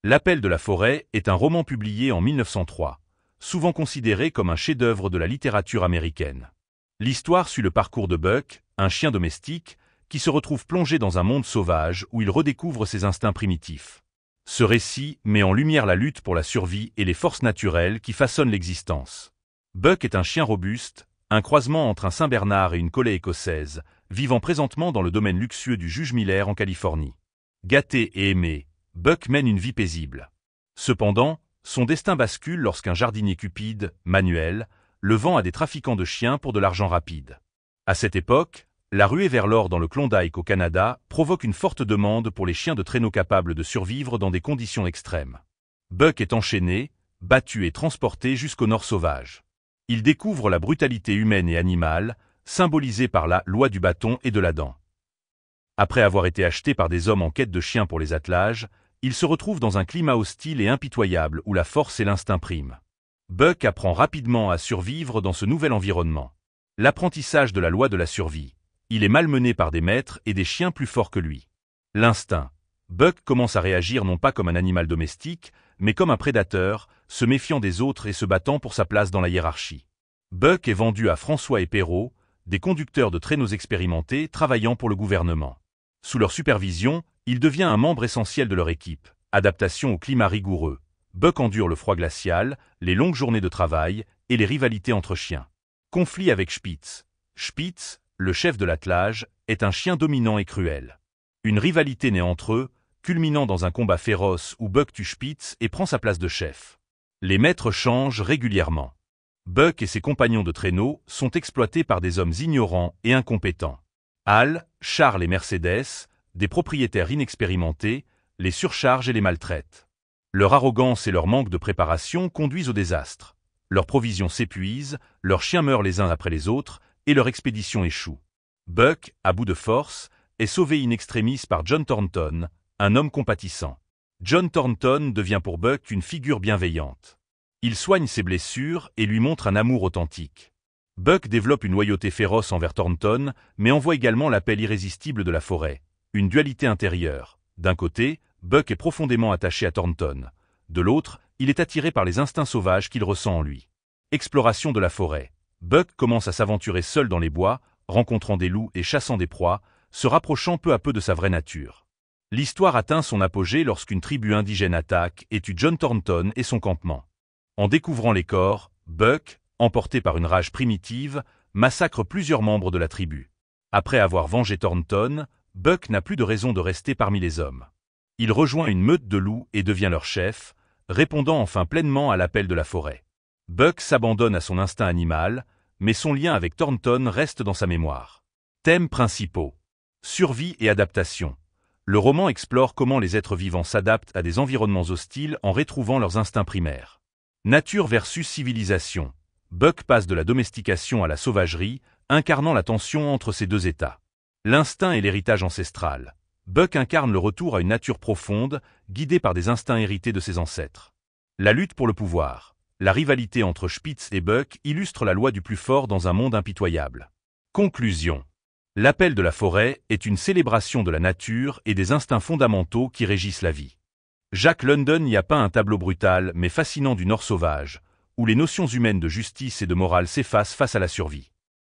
L'Appel de la forêt est un roman publié en 1903, souvent considéré comme un chef-d'œuvre de la littérature américaine. L'histoire suit le parcours de Buck, un chien domestique, qui se retrouve plongé dans un monde sauvage où il redécouvre ses instincts primitifs. Ce récit met en lumière la lutte pour la survie et les forces naturelles qui façonnent l'existence. Buck est un chien robuste, un croisement entre un Saint-Bernard et une colley écossaise, vivant présentement dans le domaine luxueux du juge Miller en Californie. Gâté et aimé, Buck mène une vie paisible. Cependant, son destin bascule lorsqu'un jardinier cupide, Manuel, le vend à des trafiquants de chiens pour de l'argent rapide. À cette époque, la ruée vers l'or dans le Klondike au Canada provoque une forte demande pour les chiens de traîneau capables de survivre dans des conditions extrêmes. Buck est enchaîné, battu et transporté jusqu'au nord sauvage. Il découvre la brutalité humaine et animale, symbolisée par la loi du bâton et de la dent. Après avoir été acheté par des hommes en quête de chiens pour les attelages, il se retrouve dans un climat hostile et impitoyable où la force et l'instinct priment. Buck apprend rapidement à survivre dans ce nouvel environnement. L'apprentissage de la loi de la survie. Il est malmené par des maîtres et des chiens plus forts que lui. L'instinct. Buck commence à réagir non pas comme un animal domestique, mais comme un prédateur, se méfiant des autres et se battant pour sa place dans la hiérarchie. Buck est vendu à François et Perrault, des conducteurs de traîneaux expérimentés travaillant pour le gouvernement. Sous leur supervision, il devient un membre essentiel de leur équipe. Adaptation au climat rigoureux. Buck endure le froid glacial, les longues journées de travail et les rivalités entre chiens. Conflit avec Spitz. Spitz, le chef de l'attelage, est un chien dominant et cruel. Une rivalité naît entre eux, culminant dans un combat féroce où Buck tue Spitz et prend sa place de chef. Les maîtres changent régulièrement. Buck et ses compagnons de traîneau sont exploités par des hommes ignorants et incompétents. Hal, Charles et Mercedes, des propriétaires inexpérimentés, les surchargent et les maltraitent. Leur arrogance et leur manque de préparation conduisent au désastre. Leurs provisions s'épuisent, leurs chiens meurent les uns après les autres, et leur expédition échoue. Buck, à bout de force, est sauvé in extremis par John Thornton, un homme compatissant. John Thornton devient pour Buck une figure bienveillante. Il soigne ses blessures et lui montre un amour authentique. Buck développe une loyauté féroce envers Thornton, mais envoie également l'appel irrésistible de la forêt. Une dualité intérieure. D'un côté, Buck est profondément attaché à Thornton. De l'autre, il est attiré par les instincts sauvages qu'il ressent en lui. Exploration de la forêt. Buck commence à s'aventurer seul dans les bois, rencontrant des loups et chassant des proies, se rapprochant peu à peu de sa vraie nature. L'histoire atteint son apogée lorsqu'une tribu indigène attaque et tue John Thornton et son campement. En découvrant les corps, Buck, emporté par une rage primitive, massacre plusieurs membres de la tribu. Après avoir vengé Thornton, Buck n'a plus de raison de rester parmi les hommes. Il rejoint une meute de loups et devient leur chef, répondant enfin pleinement à l'appel de la forêt. Buck s'abandonne à son instinct animal, mais son lien avec Thornton reste dans sa mémoire. Thèmes principaux. Survie et adaptation. Le roman explore comment les êtres vivants s'adaptent à des environnements hostiles en retrouvant leurs instincts primaires. Nature versus civilisation. Buck passe de la domestication à la sauvagerie, incarnant la tension entre ces deux états. L'instinct et l'héritage ancestral. Buck incarne le retour à une nature profonde, guidée par des instincts hérités de ses ancêtres. La lutte pour le pouvoir. La rivalité entre Spitz et Buck illustre la loi du plus fort dans un monde impitoyable. Conclusion. L'appel de la forêt est une célébration de la nature et des instincts fondamentaux qui régissent la vie. Jack London n'y a pas un tableau brutal mais fascinant du Nord sauvage, où les notions humaines de justice et de morale s'effacent face à la survie.